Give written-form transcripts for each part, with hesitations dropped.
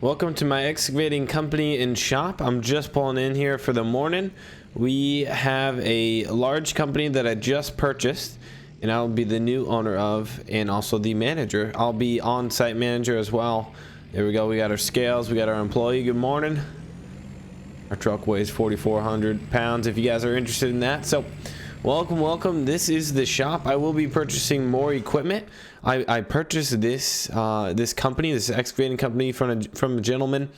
Welcome to my excavating company and shop. I'm just pulling in here for the morning. We have a large company that I just purchased, and I'll be the new owner of, and also the manager. I'll be on-site manager as well. There we go. We got our scales. We got our employee. Good morning. Our truck weighs 4,400 pounds if you guys are interested in that. So welcome. This is the shop. I will be purchasing more equipment. I purchased this company, this excavating company from a gentleman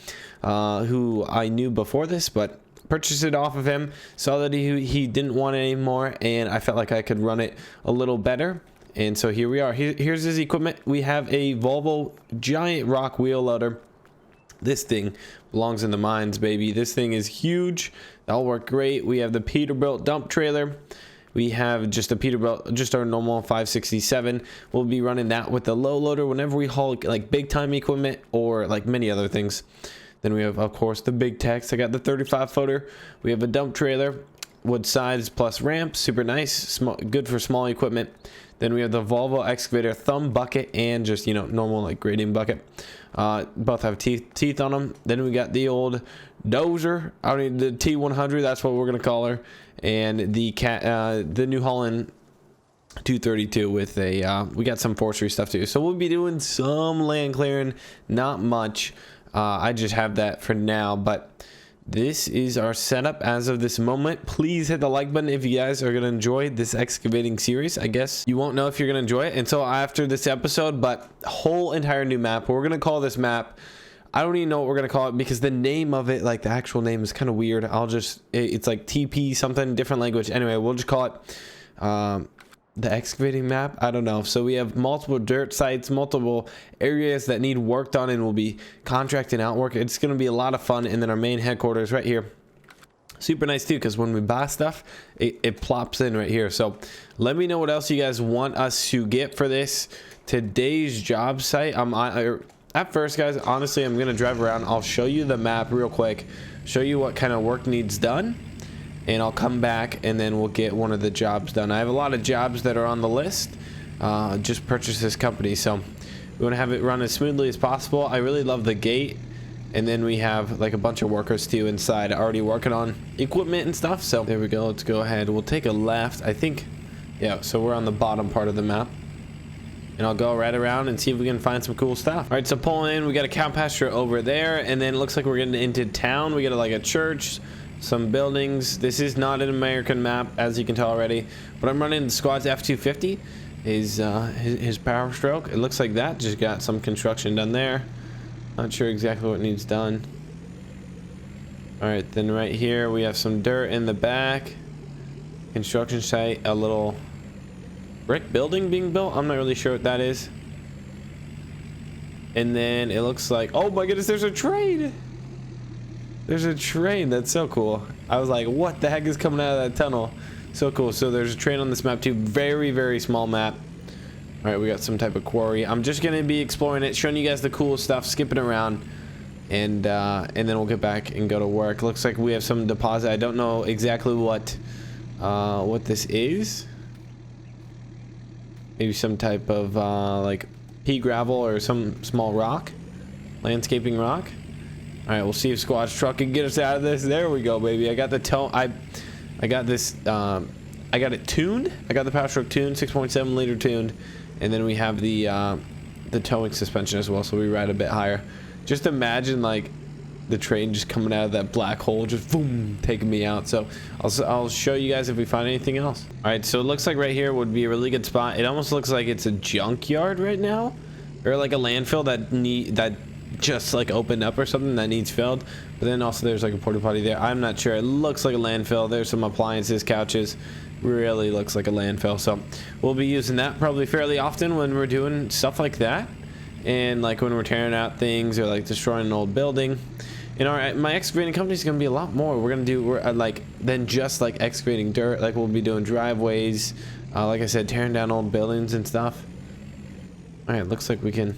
who I knew before this, but purchased it off of him. Saw that he didn't want it anymore, and I felt like I could run it a little better. And so here we are. Here's his equipment. We have a Volvo giant rock wheel loader. This thing belongs in the mines, baby. This thing is huge. That'll work great. We have the Peterbilt dump trailer. We have just a Peterbilt, just our normal 567. We'll be running that with the low loader whenever we haul like big time equipment or like many other things. Then we have, of course, the big techs. I got the 35 footer. We have a dump trailer, wood sides plus ramp, super nice, small, good for small equipment. Then we have the Volvo excavator thumb bucket and just, normal like grading bucket. Both have teeth on them. Then we got the old Dozer. I mean the T100. That's what we're gonna call her. And the New Holland 232 with a. We got some forestry stuff too. So we'll be doing some land clearing, not much. I just have that for now, but. This is our setup as of this moment. Please hit the like button if you guys are going to enjoy this excavating series. I guess you won't know if you're going to enjoy it until after this episode, but whole entire new map. We're going to call this map. I don't even know what we're going to call it because the name of it, like the actual name is kind of weird. It's like TP something, different language. Anyway, we'll just call it the excavating map. I don't know. So we have multiple dirt sites, multiple areas that need work done, and we'll be contracting out work. It's going to be a lot of fun. And then our main headquarters right here, super nice too, because when we buy stuff it plops in right here. So let me know what else you guys want us to get for this today's job site. At first, guys, honestly, I'm going to drive around. I'll show you the map real quick, show you what kind of work needs done, and I'll come back and then we'll get one of the jobs done. I have a lot of jobs that are on the list. Just purchased this company, so we want to have it run as smoothly as possible. I really love the gate, and then we have like a bunch of workers too inside already working on equipment and stuff. So there we go. Let's go ahead. We'll take a left, I think. Yeah, so we're on the bottom part of the map, and I'll go right around and see if we can find some cool stuff. All right, so pulling in, we got a cow pasture over there, and then it looks like we're getting into town. We got like a church, some buildings. This is not an American map, as you can tell already, but I'm running the squad's F250, his power stroke. It looks like that just got some construction done there. Not sure exactly what needs done. All right, then right here we have some dirt in the back, construction site, a little brick building being built. I'm not really sure what that is. And then it looks like, oh my goodness, there's a train. There's a train. That's so cool. I was like, what the heck is coming out of that tunnel? So cool. So there's a train on this map too. Very, very small map. All right, we got some type of quarry. I'm just going to be exploring it, showing you guys the cool stuff, skipping around, and then we'll get back and go to work. Looks like we have some deposit. I don't know exactly what this is. Maybe some type of like pea gravel or some small rock, landscaping rock. All right, we'll see if squad's truck can get us out of this. There we go, baby. I got the tone. I got this. I got it tuned. I got the power stroke tuned, 6.7 liter tuned, and then we have the towing suspension as well, so we ride a bit higher. Just imagine like the train just coming out of that black hole, just boom, taking me out. So I'll show you guys if we find anything else. All right, so it looks like right here would be a really good spot. It almost looks like it's a junkyard right now, or like a landfill that just like opened up or something that needs filled. But then also there's like a porta potty there. I'm not sure. It looks like a landfill. There's some appliances, couches. Really looks like a landfill. So we'll be using that probably fairly often when we're doing stuff like that, and like when we're tearing out things or like destroying an old building. And my excavating company is going to be a lot more. We're going to do like than just like excavating dirt. Like we'll be doing driveways, like I said, tearing down old buildings and stuff. All right, looks like we can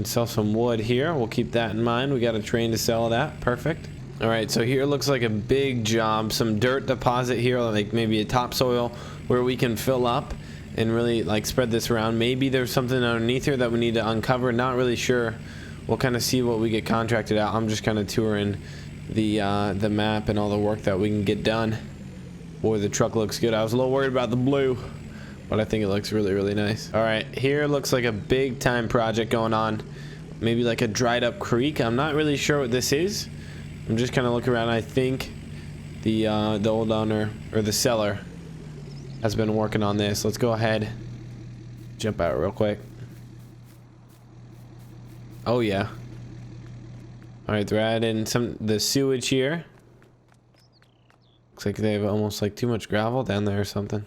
sell some wood here. We'll keep that in mind. We got a train to sell that. Perfect. All right, so here looks like a big job. Some dirt deposit here, like maybe a topsoil where we can fill up and really like spread this around. Maybe there's something underneath here that we need to uncover. Not really sure we'll kind of see what we get contracted out. I'm just kind of touring the map and all the work that we can get done. Boy, the truck looks good. I was a little worried about the blue, but I think it looks really, really nice. All right, here looks like a big time project going on. Maybe like a dried up creek. I'm not really sure what this is. I'm just kind of looking around. I think the old owner or the seller has been working on this. Let's go ahead, jump out real quick. Oh yeah. All right, they're adding the sewage here. Looks like they have almost like too much gravel down there or something.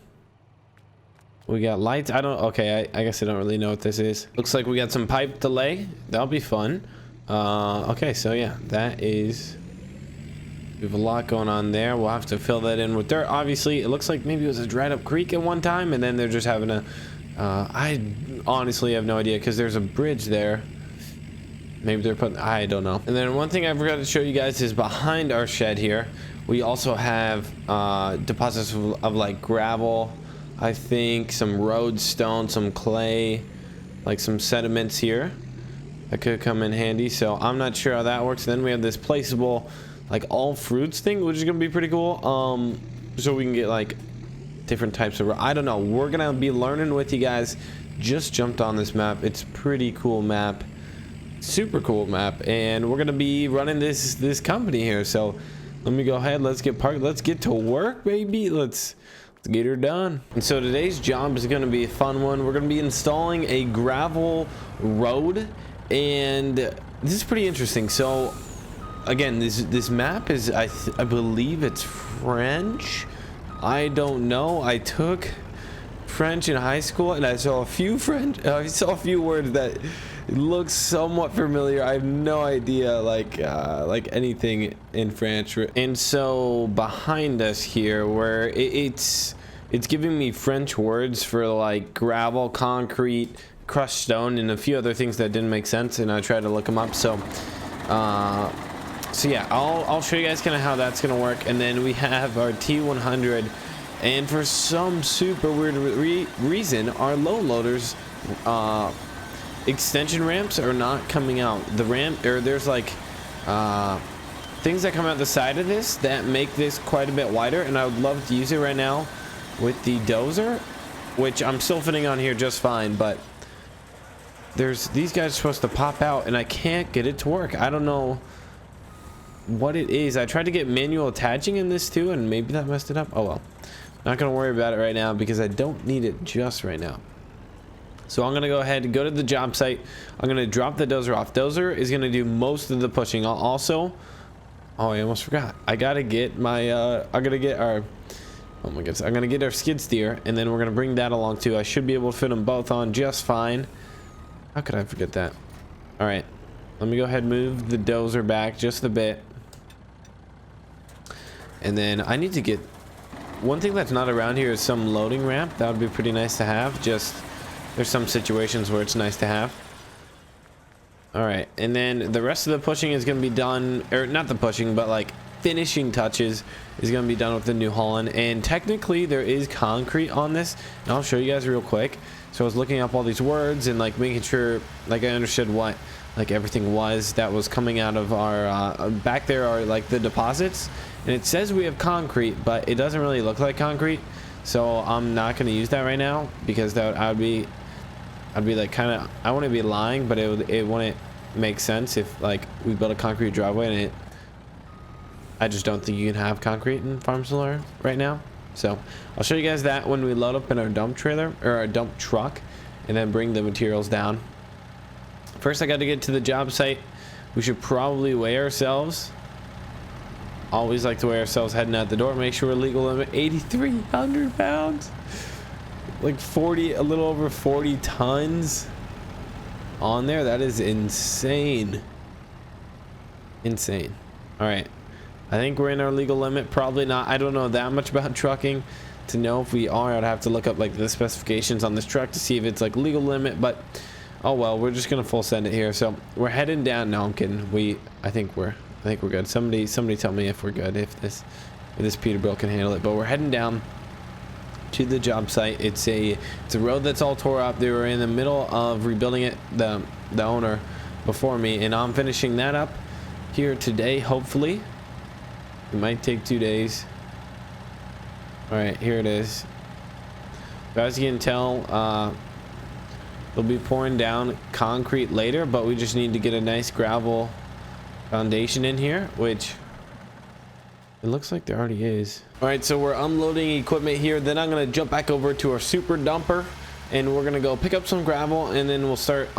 We got lights. Okay, I guess I don't really know what this is. Looks like we got some pipe to lay. That'll be fun. Okay, so yeah, that is... We have a lot going on there. We'll have to fill that in with dirt. Obviously, it looks like maybe it was a dried up creek at one time, and then they're just having a... I honestly have no idea, because there's a bridge there. Maybe they're putting... I don't know. And then one thing I forgot to show you guys is behind our shed here, we also have deposits of like gravel, I think, some road stone, some clay, like some sediments here that could come in handy. So I'm not sure how that works. Then we have this placeable like all fruits thing, which is gonna be pretty cool. So we can get like different types of... I don't know. We're gonna be learning with you guys. Just jumped on this map. It's pretty cool map. Super cool map, and we're gonna be running this company here. So let me go ahead, let's get parked, let's get to work, baby. Let's get her done. And so today's job is going to be a fun one. We're going to be installing a gravel road, and this is pretty interesting. So again, this map is I believe it's French. I don't know. I took French in high school, and I saw a few words that looks somewhat familiar. I have no idea like anything in French. And so behind us here, where it's giving me French words for like gravel, concrete, crushed stone, and a few other things that didn't make sense, and I tried to look them up. So yeah, I'll show you guys kind of how that's gonna work. And then we have our T100, and for some super weird reason, our low loaders extension ramps are not coming out. The ramp, or there's like things that come out the side of this that make this quite a bit wider, and I would love to use it right now with the Dozer, which I'm still fitting on here just fine, but these guys are supposed to pop out and I can't get it to work. I don't know what it is. I tried to get manual attaching in this too, and maybe that messed it up. Oh well, not gonna worry about it right now because I don't need it just right now. So I'm gonna go ahead and go to the job site. I'm gonna drop the Dozer off. Dozer is gonna do most of the pushing. I'll also, oh, I almost forgot. I gotta get my I'm gonna get our, oh my goodness, I'm gonna get our skid steer, and then we're gonna bring that along too. I should be able to fit them both on just fine. How could I forget that? All right, let me go ahead and move the Dozer back just a bit, and then I need to get one thing that's not around here is some loading ramp. That would be pretty nice to have. Just there's some situations where it's nice to have. All right, and then the rest of the pushing is going to be done, or not the pushing, but like finishing touches is going to be done with the New Holland. And technically there is concrete on this, and I'll show you guys real quick. So I was looking up all these words and like making sure like I understood what like everything was that was coming out of our back there are like the deposits, and it says we have concrete, but it doesn't really look like concrete. So I'm not going to use that right now because I'd be like kind of, I wouldn't be lying, but it wouldn't make sense if like we built a concrete driveway and I just don't think you can have concrete in Farm Solar right now. So I'll show you guys that when we load up in our dump trailer or our dump truck and then bring the materials down. First I got to get to the job site. We should probably weigh ourselves. Always like to weigh ourselves heading out the door. Make sure we're legal limit 8,300 pounds. Like 40, a little over 40 tons on there. That is insane. Insane. All right. I think we're in our legal limit. Probably not. I don't know that much about trucking to know if we are. I'd have to look up like the specifications on this truck to see if it's like legal limit, but oh well, we're just gonna full send it here. So we're heading down. No, I'm kidding. I think we're good. Somebody tell me if we're good, if this Peterbilt can handle it. But we're heading down to the job site. It's a road that's all tore up. They were in the middle of rebuilding it. The owner before me, and I'm finishing that up here today. Hopefully, it might take 2 days. All right, here it is. So as you can tell, they'll be pouring down concrete later, but we just need to get a nice gravel foundation in here, which it looks like there already is. All right, so we're unloading equipment here. Then I'm gonna jump back over to our super dumper, and we're gonna go pick up some gravel, and then we'll start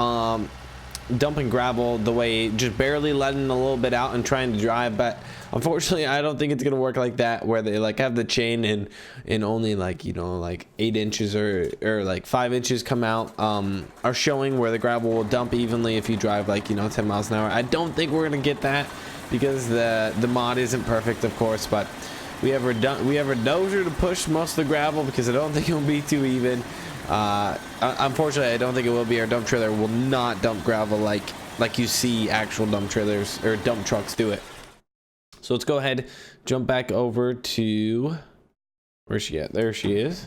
dumping gravel the way, just barely letting a little bit out and trying to drive. But unfortunately, I don't think it's gonna work like that, where they like have the chain and only like, you know, like 8 inches or like 5 inches come out, are showing where the gravel will dump evenly if you drive like, you know, 10 miles an hour. I don't think we're gonna get that because the mod isn't perfect, of course, but we have a dozer to push most of the gravel because I don't think it'll be too even. Unfortunately, I don't think it will be. Our dump trailer will not dump gravel like you see actual dump trailers or dump trucks do it. So let's go ahead, jump back over to, where's she at? There she is.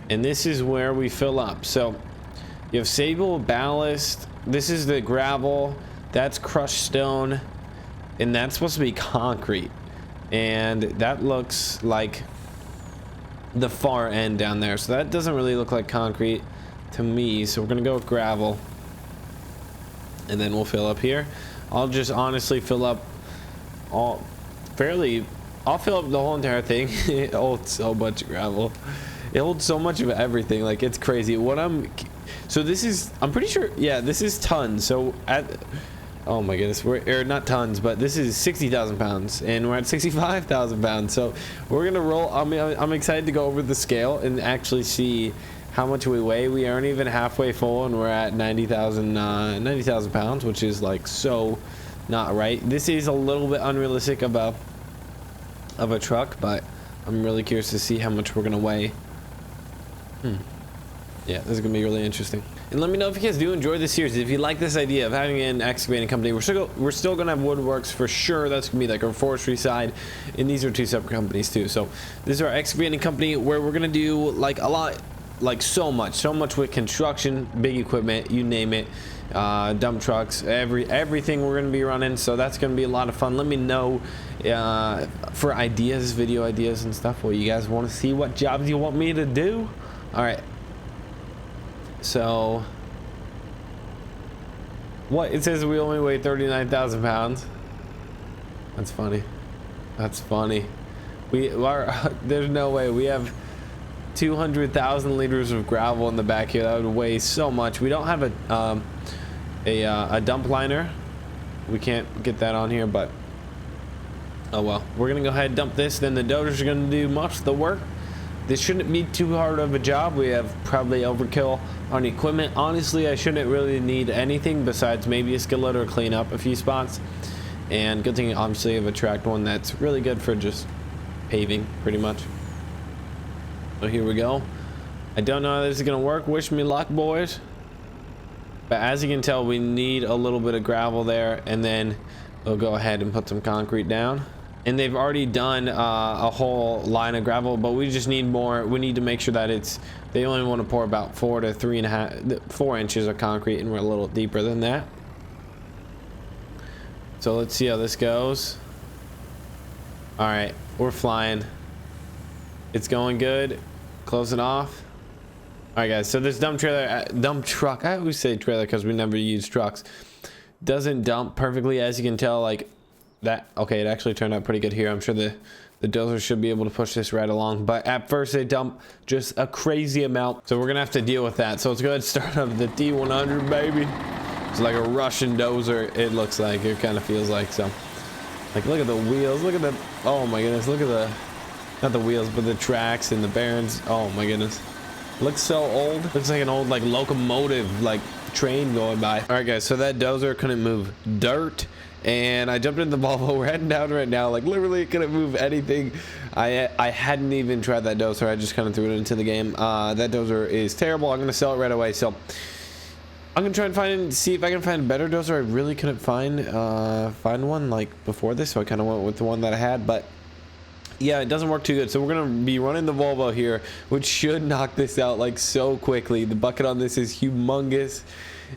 And this is where we fill up. So you have sable, ballast. This is the gravel. That's crushed stone. And that's supposed to be concrete. And that looks like the far end down there. So that doesn't really look like concrete to me. So we're going to go with gravel. And then we'll fill up here. I'll just honestly fill up I'll fill up the whole entire thing. It holds so much gravel. It holds so much of everything. Like, it's crazy. So this is, I'm pretty sure, yeah, this is tons. So oh my goodness, we're not tons, but this is 60,000 pounds and we're at 65,000 pounds. So we're gonna roll. I'm excited to go over the scale and actually see how much we weigh. We aren't even halfway full and we're at 90,000 pounds, which is like so not right. This is a little bit unrealistic of a truck, but I'm really curious to see how much we're gonna weigh. Yeah, this is gonna be really interesting. And let me know if you guys do enjoy this series. If you like this idea of having an excavating company, we're still gonna have woodworks for sure. That's gonna be like our forestry side, and these are 2 separate companies too. So this is our excavating company where we're gonna do like a lot, like so much with construction, big equipment, you name it, dump trucks, everything we're gonna be running. So that's gonna be a lot of fun. Let me know for ideas, video ideas and stuff, what you guys want to see, what jobs you want me to do. All right, so what it says, we only weigh 39,000 pounds. That's funny. That's funny. There's no way. We have 200,000 liters of gravel in the back here. That would weigh so much. We don't have a dump liner. We can't get that on here, but oh well. We're gonna go ahead and dump this. Then the dozers are gonna do most of the work. This shouldn't be too hard of a job. We have probably overkill on equipment. Honestly, I shouldn't really need anything besides maybe a skillet or clean up a few spots. And good thing, obviously, I have a tracked one that's really good for just paving, pretty much. So here we go. I don't know how this is gonna work. Wish me luck, boys. But as you can tell, we need a little bit of gravel there, and then we'll go ahead and put some concrete down. And they've already done a whole line of gravel, but we just need more. We need to make sure that they only want to pour about 4 to 4 inches of concrete, and we're a little deeper than that. So let's see how this goes. All right, we're flying. It's going good. Close it off. All right, guys. So this dump truck. I always say trailer because we never use trucks. Doesn't dump perfectly, as you can tell. Like that. Okay, it actually turned out pretty good here. I'm sure the dozer should be able to push this right along. But at first, they dump just a crazy amount. So we're gonna have to deal with that. So let's go ahead and start up the T100, baby. It's like a Russian dozer. It looks like. It kind of feels like so. Like, look at the wheels. Look at the. Oh my goodness. Look at the. Not the wheels, but the tracks and the bearings. Oh my goodness. Looks so old. Looks like an old like locomotive, like train going by. All right, guys. So that dozer couldn't move dirt, and I jumped into the Volvo. We're heading down right now. Like literally couldn't move anything. I hadn't even tried that dozer. I just kind of threw it into the game. That dozer is terrible. I'm gonna sell it right away. So I'm gonna try and see if I can find a better dozer. I really couldn't find one like before this, so I kind of went with the one that I had, but yeah, it doesn't work too good. So we're gonna be running the Volvo here, which should knock this out like so quickly. The bucket on this is humongous,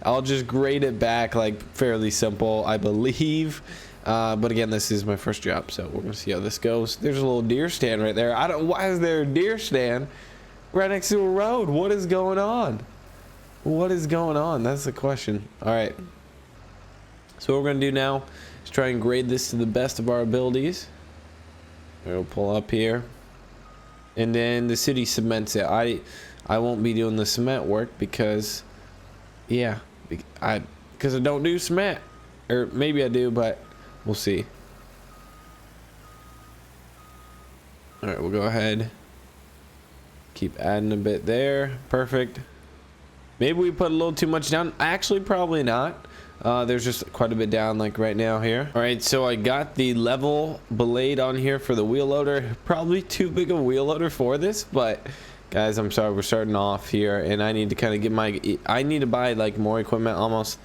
I'll just grade it back like fairly simple, I believe. But again, this is my first job, so we're gonna see how this goes. There's a little deer stand right there. Why is there a deer stand right next to a road? What is going on? What is going on? That's the question. All right. So what we're gonna do now is try and grade this to the best of our abilities. We'll pull up here, and then the city cements it. I won't be doing the cement work because, yeah, because I don't do cement, or maybe I do, but we'll see. All right, we'll go ahead. Keep adding a bit there. Perfect. Maybe we put a little too much down. Actually, probably not. There's just quite a bit down like right now here. All right, so I got the level belayed on here for the wheel loader. Probably too big of a wheel loader for this, but guys, I'm sorry, we're starting off here, and I need to kind of get I need to buy like more equipment almost,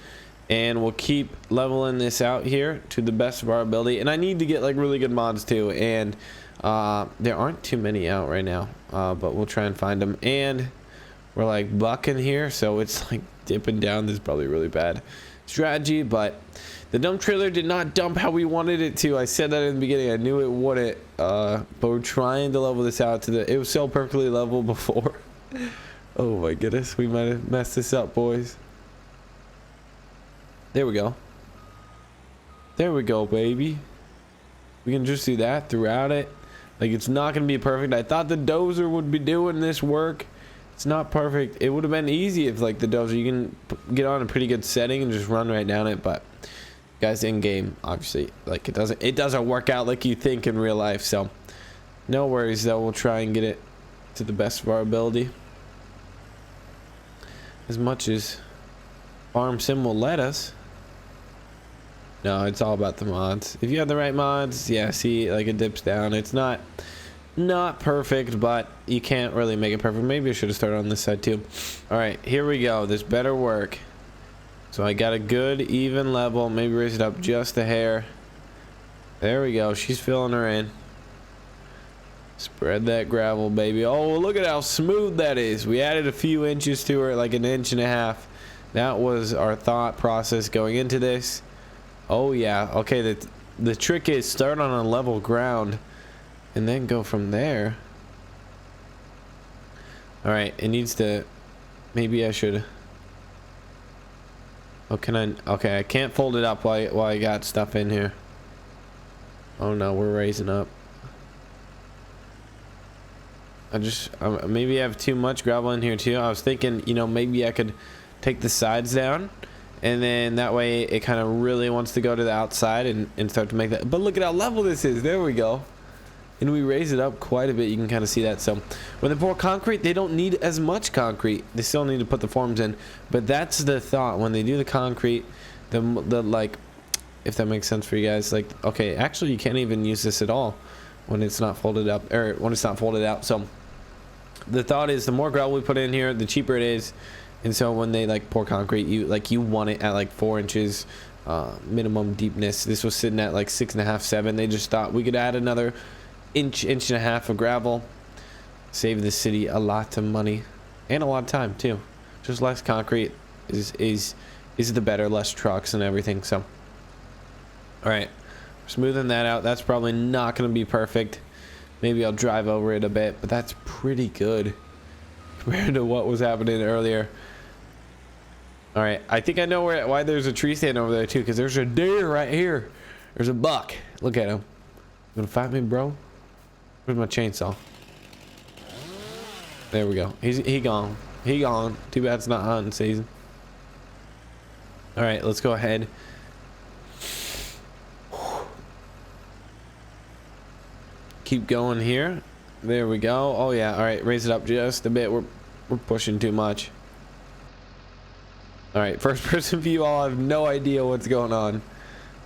and we'll keep leveling this out here to the best of our ability. And I need to get like really good mods too, and there aren't too many out right now, but we'll try and find them. And we're like bucking here, so it's like dipping down. This is probably really bad strategy, but the dump trailer did not dump how we wanted it to. I said that in the beginning. I knew it wouldn't, but we're trying to level this out to it was so perfectly level before. Oh my goodness, we might have messed this up, boys. There we go. There we go, baby. We can just do that throughout it. Like, it's not gonna be perfect. I thought the Dozer would be doing this work. It's not perfect. It would have been easy if like the Dozer, you can get on a pretty good setting and just run right down it, but guys, in game, obviously, like it doesn't work out like you think in real life. So no worries though, we'll try and get it to the best of our ability as much as Farm Sim will let us. No, it's all about the mods. If you have the right mods, yeah, see, like it dips down. It's not perfect, but you can't really make it perfect. Maybe I should have started on this side too. All right, here we go. This better work. So I got a good even level. Maybe raise it up just a hair. There we go. She's filling her in. Spread that gravel, baby. Oh, look at how smooth that is. We added a few inches to her, like 1.5 inches. That was our thought process going into this. Oh yeah. Okay, the trick is start on a level ground and then go from there. All right, it needs to, maybe I should, oh, can I, okay, I can't fold it up while I got stuff in here. Oh no, we're raising up. Maybe I have too much gravel in here too. I was thinking, you know, maybe I could take the sides down, and then that way it kind of really wants to go to the outside and start to make that. But look at how level this is. There we go. And we raise it up quite a bit. You can kind of see that. So when they pour concrete, they don't need as much concrete. They still need to put the forms in, but that's the thought. When they do the concrete, the like, if that makes sense for you guys, like, okay, actually you can't even use this at all when it's not folded up, or when it's not folded out. So the thought is the more gravel we put in here, the cheaper it is. And so when they like pour concrete, you want it at like 4 inches minimum deepness. This was sitting at like 6.5, 7. They just thought we could add another inch and a half of gravel, save the city a lot of money and a lot of time too. Just less concrete is the better, less trucks and everything. So all right, smoothing that out. That's probably not going to be perfect. Maybe I'll drive over it a bit, but that's pretty good compared to what was happening earlier. All right, I think I know why there's a tree stand over there too, because there's a deer right here. There's a buck. Look at him. You gonna fight me, bro? Where's my chainsaw? There we go. He gone. He gone. Too bad it's not hunting season. All right, let's go ahead. Keep going here. There we go. Oh yeah. All right, raise it up just a bit. We're pushing too much. All right, first person view. I'll have no idea what's going on.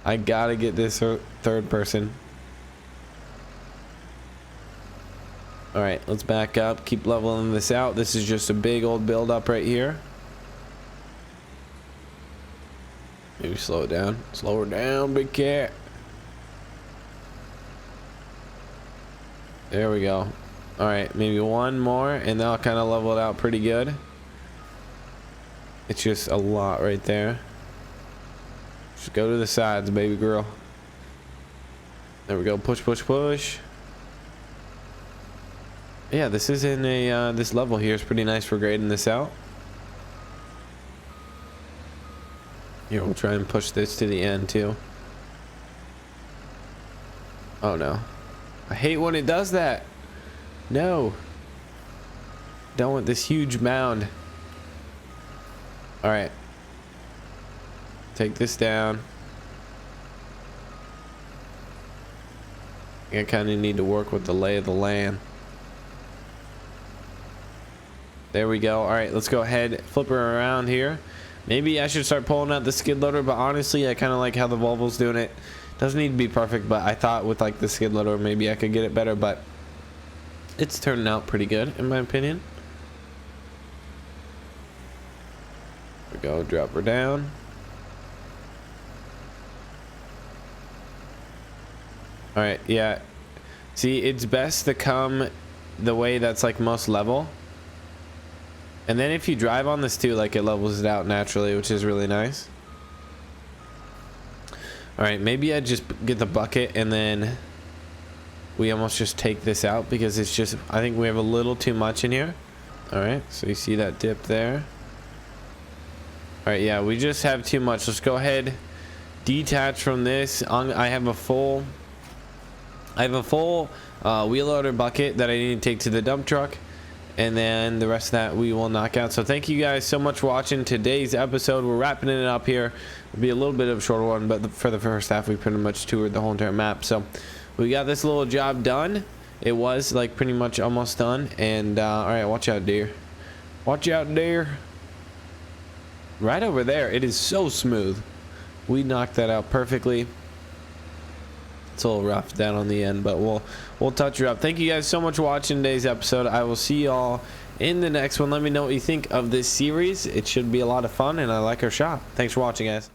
I gotta get this third person. All right, let's back up. Keep leveling this out. This is just a big old build up right here. Maybe slow it down. Slow her down, big cat. There we go. All right, maybe one more, and that'll kind of level it out pretty good. It's just a lot right there. Just go to the sides, baby girl. There we go. Push, push, push. Yeah, this is in a this level here is pretty nice for grading this out. Here, we'll try and push this to the end too. Oh no, I hate when it does that. No, don't want this huge mound. All right, take this down. I kind of need to work with the lay of the land. There we go. All right, let's go ahead, flip her around here. Maybe I should start pulling out the skid loader, but honestly, I kind of like how the Volvo's doing it. Doesn't need to be perfect, but I thought with like the skid loader, maybe I could get it better, but it's turning out pretty good in my opinion. There we go, drop her down. All right, yeah. See, it's best to come the way that's like most level. And then if you drive on this too, like it levels it out naturally, which is really nice. All right, maybe I just get the bucket and then we almost just take this out because it's just, I think we have a little too much in here. All right, so you see that dip there. All right, yeah, we just have too much. Let's go ahead, detach from this. I have a full wheel loader bucket that I need to take to the dump truck. And then the rest of that we will knock out. So thank you guys so much for watching today's episode. We're wrapping it up here. It'll be a little bit of a shorter one, but for the first half we pretty much toured the whole entire map. So we got this little job done. It was like pretty much almost done. And all right, watch out, deer. Watch out, deer. Right over there. It is so smooth. We knocked that out perfectly. It's a little rough down on the end, but we'll touch her up. Thank you guys so much for watching today's episode. I will see y'all in the next one. Let me know what you think of this series. It should be a lot of fun, and I like our shop. Thanks for watching, guys.